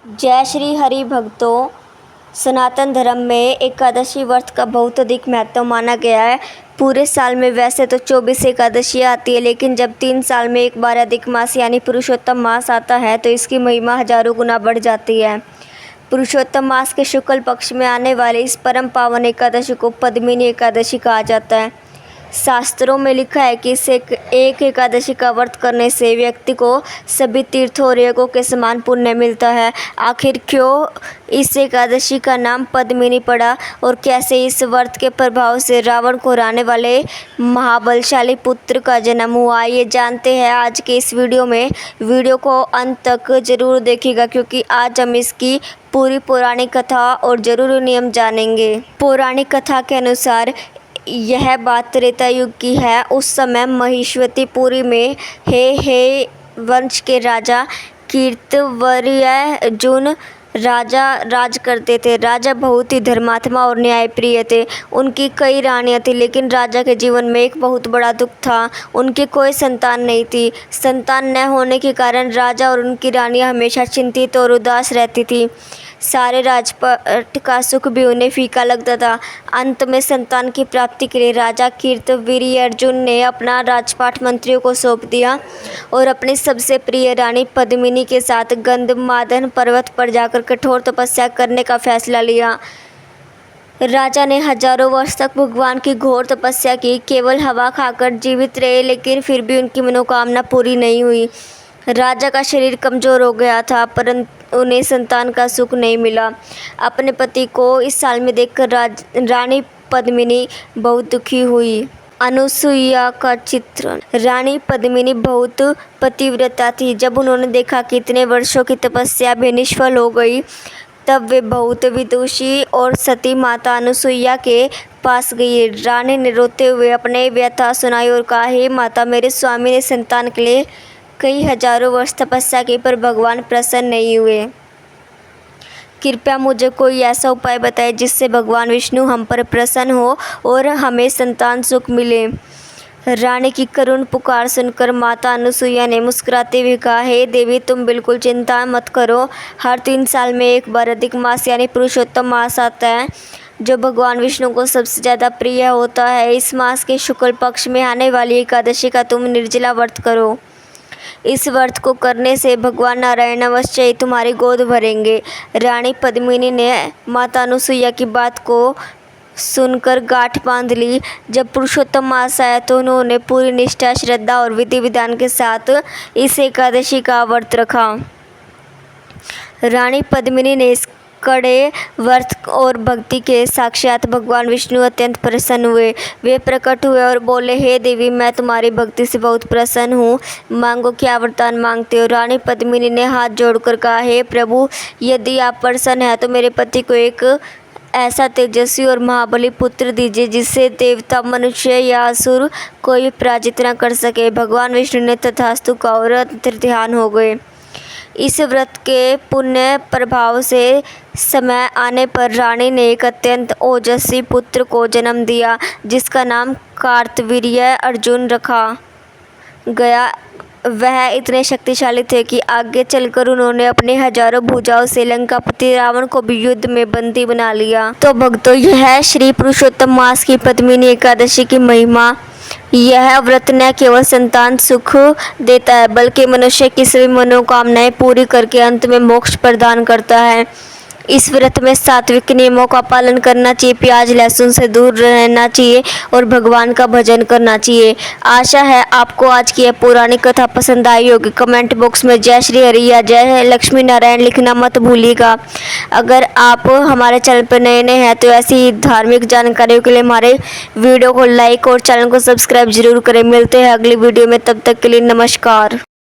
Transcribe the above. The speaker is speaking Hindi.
जय श्री हरि भक्तों। सनातन धर्म में एकादशी व्रत का बहुत अधिक महत्व माना गया है। पूरे साल में वैसे तो 24 एकादशियाँ आती है, लेकिन जब 3 साल में एक बार अधिक मास यानी पुरुषोत्तम मास आता है तो इसकी महिमा हजारों गुना बढ़ जाती है। पुरुषोत्तम मास के शुक्ल पक्ष में आने वाली इस परम पावन एकादशी को पद्मिनी एकादशी कहा जाता है। शास्त्रों में लिखा है कि इस एक एकादशी का व्रत करने से व्यक्ति को सभी तीर्थों और यज्ञों के समान पुण्य मिलता है। आखिर क्यों इस एकादशी का नाम पद्मिनी पड़ा और कैसे इस व्रत के प्रभाव से रावण को हराने वाले महाबलशाली पुत्र का जन्म हुआ, ये जानते हैं आज के इस वीडियो में। वीडियो को अंत तक जरूर देखिएगा, क्योंकि आज हम इसकी पूरी पौराणिक कथा और जरूरी नियम जानेंगे। पौराणिक कथा के अनुसार यह बात त्रेता युग की है। उस समय महिष्मतीपुरी में हे वंश के राजा कीर्तवर्यजुन राजा राज करते थे। राजा बहुत ही धर्मात्मा और न्यायप्रिय थे। उनकी कई रानियां थी, लेकिन राजा के जीवन में एक बहुत बड़ा दुख था। उनकी कोई संतान नहीं थी। संतान न होने के कारण राजा और उनकी रानियां हमेशा चिंतित और उदास रहती थी। सारे राजपाट का सुख भी उन्हें फीका लगता था। अंत में संतान की प्राप्ति के लिए राजा कीर्तवीर्यार्जुन ने अपना राजपाट मंत्रियों को सौंप दिया और अपनी सबसे प्रिय रानी पद्मिनी के साथ गंधमादन पर्वत पर जाकर कठोर तपस्या करने का फैसला लिया। राजा ने हजारों वर्ष तक भगवान की घोर तपस्या की, केवल हवा खाकर जीवित रहे, लेकिन फिर भी उनकी मनोकामना पूरी नहीं हुई। राजा का शरीर कमज़ोर हो गया था, परंतु उन्हें संतान का सुख नहीं मिला। अपने पति को इस साल में देखकर रानी पद्मिनी बहुत दुखी हुई। अनुसुईया का चित्रण। रानी पद्मिनी बहुत पतिव्रता थी। जब उन्होंने देखा कि इतने वर्षों की तपस्या भी निष्फल हो गई, तब वे बहुत विदुषी और सती माता अनुसुईया के पास गई। रानी ने रोते हुए अपने व्यथा सुनाई और कहा, हे माता, मेरे स्वामी ने संतान के लिए कई हजारों वर्ष तपस्या की, पर भगवान प्रसन्न नहीं हुए। कृपया मुझे कोई ऐसा उपाय बताएं जिससे भगवान विष्णु हम पर प्रसन्न हो और हमें संतान सुख मिले। रानी की करुण पुकार सुनकर माता अनुसुईया ने मुस्कुराते हुए कहा, हे देवी, तुम बिल्कुल चिंता मत करो। हर 3 साल में एक बार अधिक मास यानी पुरुषोत्तम मास आता है, जो भगवान विष्णु को सबसे ज़्यादा प्रिय होता है। इस मास के शुक्ल पक्ष में आने वाली एकादशी का तुम निर्जला व्रत करो। इस व्रत को करने से भगवान नारायण अवश्य ही तुम्हारी गोद भरेंगे। रानी पद्मिनी ने माता अनुसुईया की बात को सुनकर गांठ बांध ली। जब पुरुषोत्तम मास आया तो उन्होंने पूरी निष्ठा, श्रद्धा और विधि विधान के साथ इस एकादशी का व्रत रखा। रानी पद्मिनी ने इस कड़े व्रत और भक्ति के साक्षात भगवान विष्णु अत्यंत प्रसन्न हुए। वे प्रकट हुए और बोले, हे देवी, मैं तुम्हारी भक्ति से बहुत प्रसन्न हूँ। मांगो, क्या वरदान मांगते हो। रानी पद्मिनी ने हाथ जोड़कर कहा, हे प्रभु, यदि आप प्रसन्न हैं तो मेरे पति को एक ऐसा तेजस्वी और महाबली पुत्र दीजिए जिससे देवता, मनुष्य या असुर कोई पराजित न कर सके। भगवान विष्णु ने तथास्तु कहा और अंतर्ध्यान हो गए। इस व्रत के पुण्य प्रभाव से समय आने पर रानी ने एक अत्यंत ओजस्वी पुत्र को जन्म दिया, जिसका नाम कार्तवीर्यार्जुन रखा गया। वह इतने शक्तिशाली थे कि आगे चलकर उन्होंने अपने हजारों भुजाओं से लंकापति रावण को भी युद्ध में बंदी बना लिया। तो भक्तों, यह है श्री पुरुषोत्तम मास की पद्मिनी एकादशी की महिमा। यह व्रत न केवल संतान सुख देता है, बल्कि मनुष्य की सभी मनोकामनाएं पूरी करके अंत में मोक्ष प्रदान करता है। इस व्रत में सात्विक नियमों का पालन करना चाहिए, प्याज लहसुन से दूर रहना चाहिए और भगवान का भजन करना चाहिए। आशा है आपको आज की यह पौराणिक कथा पसंद आई होगी। कमेंट बॉक्स में जय श्री हरि या जय लक्ष्मी नारायण लिखना मत भूलिएगा। अगर आप हमारे चैनल पर नए हैं तो ऐसी धार्मिक जानकारियों के लिए हमारे वीडियो को लाइक और चैनल को सब्सक्राइब जरूर करें। मिलते हैं अगली वीडियो में, तब तक के लिए नमस्कार।